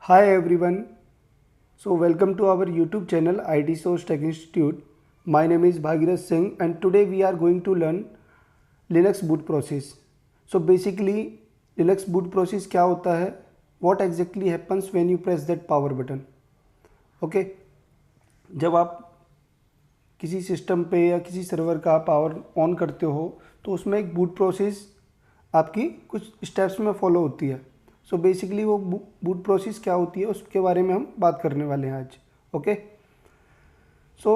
Hi everyone. So welcome to our YouTube channel IT Source Tech Institute. My name is Bhagirath Singh and today we are going to learn Linux boot process. So basically Linux boot process क्या होता है? What exactly happens when you press that power button? Okay. जब आप किसी system पे या किसी server का पावर ऑन करते हो तो उसमें एक बूट प्रोसेस आपकी कुछ स्टेप्स में फॉलो होती है. सो बेसिकली वो बूट प्रोसेस क्या होती है उसके बारे में हम बात करने वाले हैं आज. ओके. सो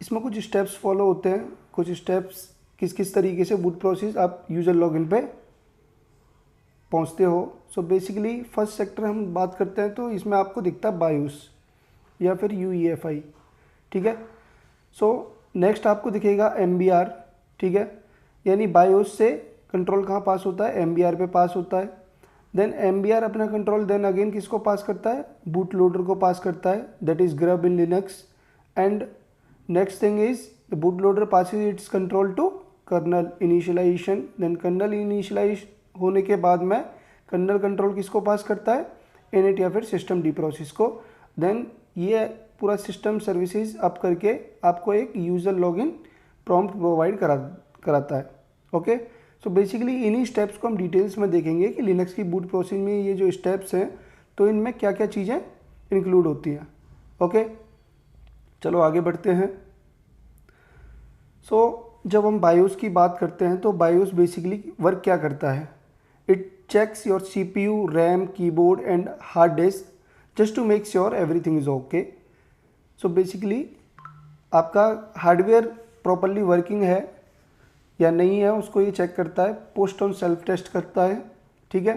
इसमें कुछ स्टेप्स फॉलो होते हैं. कुछ स्टेप्स किस किस तरीके से बूट प्रोसेस आप यूज़र लॉगिन पे पहुंचते हो. सो बेसिकली फर्स्ट सेक्टर हम बात करते हैं तो इसमें आपको दिखता है बायोस या फिर UEFI. ठीक है. सो नेक्स्ट आपको दिखेगा MBR. ठीक है. यानी बायोस से कंट्रोल कहाँ पास होता है? MBR पे पास होता है. देन MBR अपना कंट्रोल देन अगेन किसको पास करता है? बूट लोडर को पास करता है, that is grub in Linux. And next thing is the boot loader passes its control to kernel initialization. Then kernel initialize होने के बाद में कर्नल कंट्रोल किसको पास करता है? इनिट या फिर सिस्टम डी प्रोसेस को. देन ये पूरा सिस्टम सर्विसेज अप करके आपको एक यूज़र लॉगिन प्रॉम्प्ट प्रोवाइड कराता है. ओके. सो बेसिकली इन्हीं स्टेप्स को हम डिटेल्स में देखेंगे कि लिनक्स की बूट प्रोसेस में ये जो स्टेप्स हैं तो इनमें क्या क्या चीज़ें इंक्लूड होती हैं. ओके. चलो आगे बढ़ते हैं. सो जब हम बायोस की बात करते हैं तो बायोस बेसिकली वर्क क्या करता है? It checks your CPU, RAM, keyboard and hard disk just to make sure everything is okay. So basically आपका हार्डवेयर प्रॉपरली वर्किंग है या नहीं है उसको ये चेक करता है. पोस्ट ऑन सेल्फ टेस्ट करता है. ठीक है.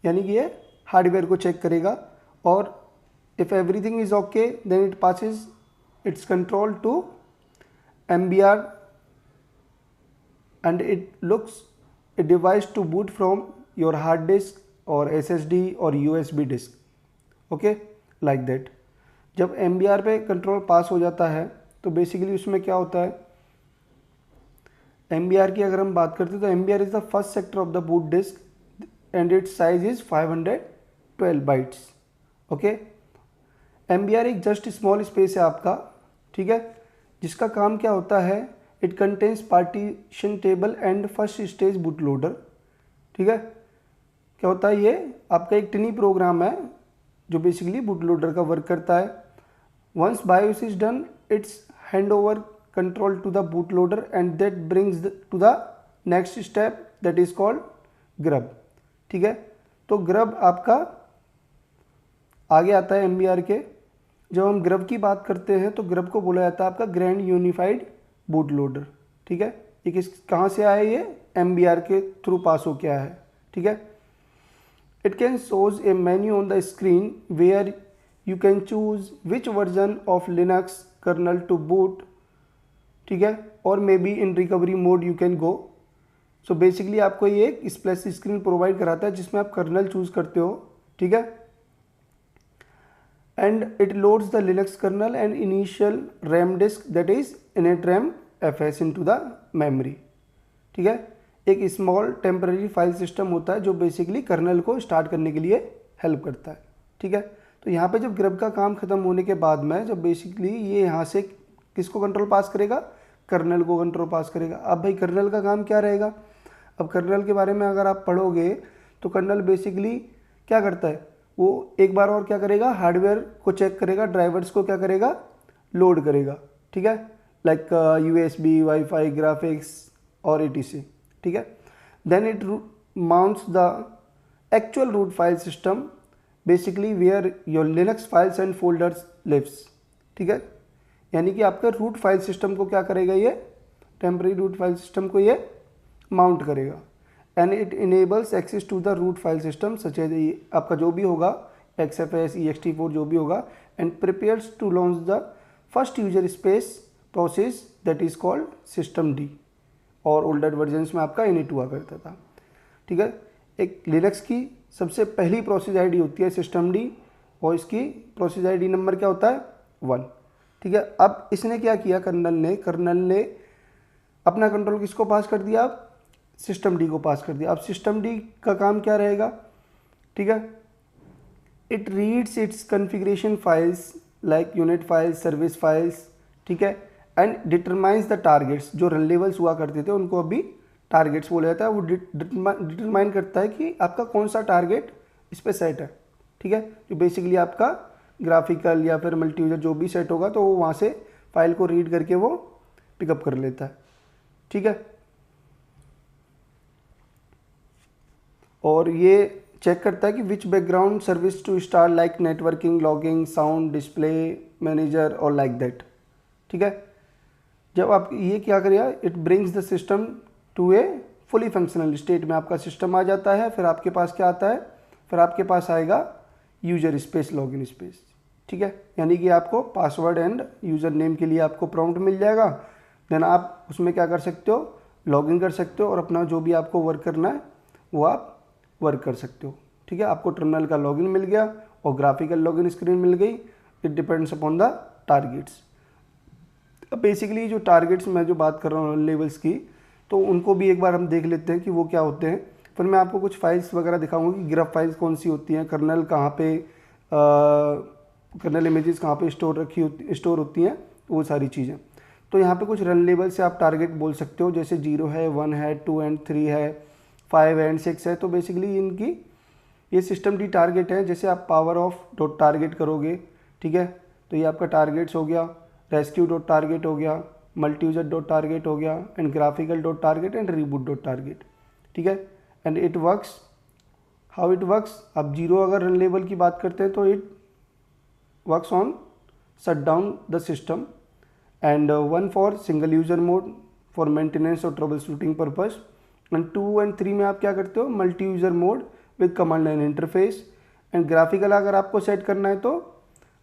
यानी कि ये हार्डवेयर को चेक करेगा और if everything is okay then it passes its control to MBR and it looks a device to boot from your hard disk or SSD or USB disk. Okay. Like that. जब MBR पे control पास हो जाता है तो basically उसमें क्या होता है? MBR की अगर हम बात करते हैं तो MBR is the first sector of the boot disk and it's size is 512 bytes. Okay. MBR एक जस्ट स्मॉल स्पेस है आपका. ठीक है. जिसका काम क्या होता है? It contains partition table and first stage boot loader. ठीक है. क्या होता है? ये आपका एक टिनी प्रोग्राम है जो बेसिकली बूट लोडर का वर्क करता है. Once BIOS is done its hand over control to the boot loader and that brings to the next step that is called grub. ठीक है. तो ग्रब आपका आगे आता है MBR के. जब हम ग्रब की बात करते हैं तो ग्रब को बोला जाता है आपका ग्रैंड यूनिफाइड बूट लोडर. ठीक है. ये किस कहाँ से आया? ये MBR के थ्रू पास हो क्या है. ठीक है. It can shows a menu on the screen where you can choose which version of Linux kernel to boot. ठीक है. और maybe in recovery mode you can go. So basically आपको ये एक स्प्लैश स्क्रीन प्रोवाइड कराता है जिसमें आप कर्नल चूज करते हो. ठीक है. And it loads the Linux kernel and initial RAM disk that is init RAM FS into the memory. ठीक है. एक स्मॉल टेम्पररी फाइल सिस्टम होता है जो बेसिकली कर्नल को स्टार्ट करने के लिए हेल्प करता है. ठीक है. तो यहाँ पे जब ग्रब का काम खत्म होने के बाद में जब बेसिकली ये यहाँ से किसको कंट्रोल पास करेगा? कर्नल को कंट्रोल पास करेगा. अब भाई कर्नल का काम क्या रहेगा? अब कर्नल के बारे में अगर आप पढ़ोगे तो कर्नल बेसिकली क्या करता है? वो एक बार और क्या करेगा? हार्डवेयर को चेक करेगा, ड्राइवर्स को क्या करेगा? लोड करेगा. ठीक है. लाइक USB, वाईफाई, ग्राफिक्स और etc. ठीक है. Then it mounts the actual root file system basically where your Linux files and folders lives. ठीक है. यानी कि आपका रूट फाइल सिस्टम को क्या करेगा? ये टेम्पररी रूट फाइल सिस्टम को ये माउंट करेगा. And it enables access to the root file system such as आपका जो भी होगा XFS, ext4 जो भी होगा and prepares to launch the first user space process that is called system D. और ओल्डर वर्जन्स में आपका इनिट हुआ करता था. ठीक है. एक लिनक्स की सबसे पहली प्रोसेस आईडी होती है सिस्टम डी और इसकी प्रोसेस आईडी नंबर क्या होता है? 1. ठीक है. अब इसने क्या किया? कर्नल ने अपना कंट्रोल किसको पास कर दिया? अब सिस्टम डी को पास कर दिया. अब सिस्टम डी का काम क्या रहेगा? ठीक है. It reads it's configuration files like unit files, service files, ठीक है, एंड डिटरमाइंस द टारगेट्स। जो रन लेवल्स हुआ करते थे उनको अभी टारगेट्स बोला जाता है। वो डिटरमाइन करता है कि आपका कौन सा टारगेट इस पर सेट है, ठीक है। जो बेसिकली आपका ग्राफिकल या फिर मल्टी यूजर जो भी सेट होगा तो वो वहाँ से फाइल को रीड करके वो पिकअप कर लेता है, ठीक है। और ये चेक करता है कि which background service to start like networking, logging, sound, display manager और लाइक दैट, ठीक है। जब आप ये क्या करेगा, it brings the system to a fully functional state में आपका सिस्टम आ जाता है। फिर आपके पास क्या आता है, फिर आपके पास आएगा यूजर स्पेस, लॉगिन स्पेस, ठीक है। यानी कि आपको पासवर्ड एंड यूज़र नेम के लिए आपको प्रॉम्प्ट मिल जाएगा। देन आप उसमें क्या कर सकते हो, लॉगिन कर सकते हो और अपना जो भी आपको वर्क करना है वो आप वर्क कर सकते हो, ठीक है। आपको टर्मिनल का लॉगिन मिल गया और ग्राफिकल लॉगिन स्क्रीन मिल गई। It depends upon the targets. अब बेसिकली जो टारगेट्स मैं जो बात कर रहा हूँ लेवल्स की, तो उनको भी एक बार हम देख लेते हैं कि वो क्या होते हैं। फिर मैं आपको कुछ फाइल्स वगैरह दिखाऊंगा कि ग्राफ फाइल्स कौन सी होती हैं, कर्नल कहाँ पे, कर्नल इमेजेस कहाँ पे स्टोर होती हैं, वो सारी चीज़ें। तो यहाँ पे कुछ रन लेवल से आप टारगेट बोल सकते हो, जैसे 0 है, 1 है, 2 एंड 3 है, 5 एंड 6 है। तो बेसिकली इनकी ये सिस्टम डी टारगेट है। जैसे आप पावर ऑफ डॉट टारगेट करोगे, ठीक है, तो ये आपका टारगेट्स हो गया, रेस्क्यू डॉट टारगेट हो गया, मल्टी यूजर डॉट टारगेट हो गया, and graphical dot target and reboot dot target, ठीक है। And it works, how it works, अब 0 अगर रन लेवल की बात करते हैं तो it works on shut down the system, and 1 for single user mode for maintenance और troubleshooting purpose, and 2 and 3 में आप क्या करते हो, multi user mode with command line interface, and graphical अगर आपको सेट करना है तो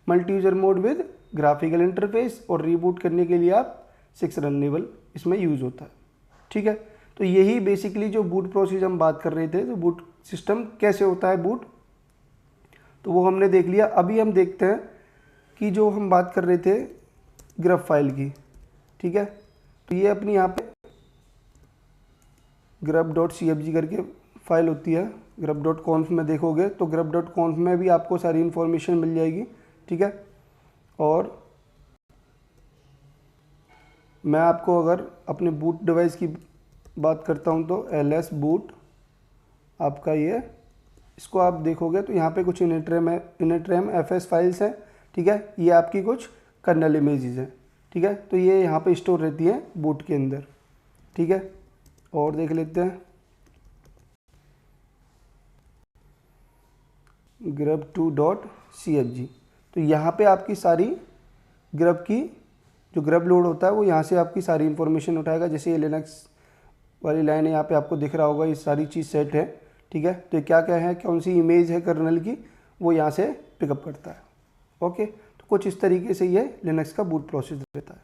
multi user mode with graphical interface, और रीबूट करने के लिए आप 6 रन लेवल इसमें यूज़ होता है, ठीक है। तो यही बेसिकली जो बूट प्रोसेस हम बात कर रहे थे, तो बूट सिस्टम कैसे होता है बूट, तो वो हमने देख लिया। अभी हम देखते हैं कि जो हम बात कर रहे थे ग्रब फाइल की, ठीक है। तो ये अपनी यहाँ पे grub.cfg करके फाइल होती है। grub.conf में देखोगे तो grub.conf में भी आपको सारी इन्फॉर्मेशन मिल जाएगी, ठीक है। और मैं आपको अगर अपने बूट डिवाइस की बात करता हूँ तो ls boot आपका ये, इसको आप देखोगे तो यहाँ पे कुछ इनिट्रेम fs फाइल्स हैं, ठीक है। ये आपकी कुछ कर्नल इमेजेस हैं, ठीक है। तो ये यहाँ पे स्टोर रहती हैं बूट के अंदर, ठीक है। और देख लेते हैं grub2.cfg। तो यहाँ पे आपकी सारी ग्रब की जो ग्रब लोड होता है वो यहाँ से आपकी सारी इन्फॉर्मेशन उठाएगा। जैसे ये लिनक्स वाली लाइन है, यहाँ पे आपको दिख रहा होगा ये सारी चीज़ सेट है, ठीक है। तो क्या क्या है, कौन सी इमेज है कर्नल की, वो यहाँ से पिकअप करता है। ओके, तो कुछ इस तरीके से ये लिनक्स का बूट प्रोसेस रहता है,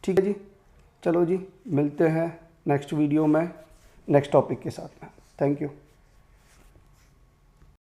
ठीक है जी। चलो जी, मिलते हैं नेक्स्ट वीडियो में नेक्स्ट टॉपिक के साथ में। Thank you.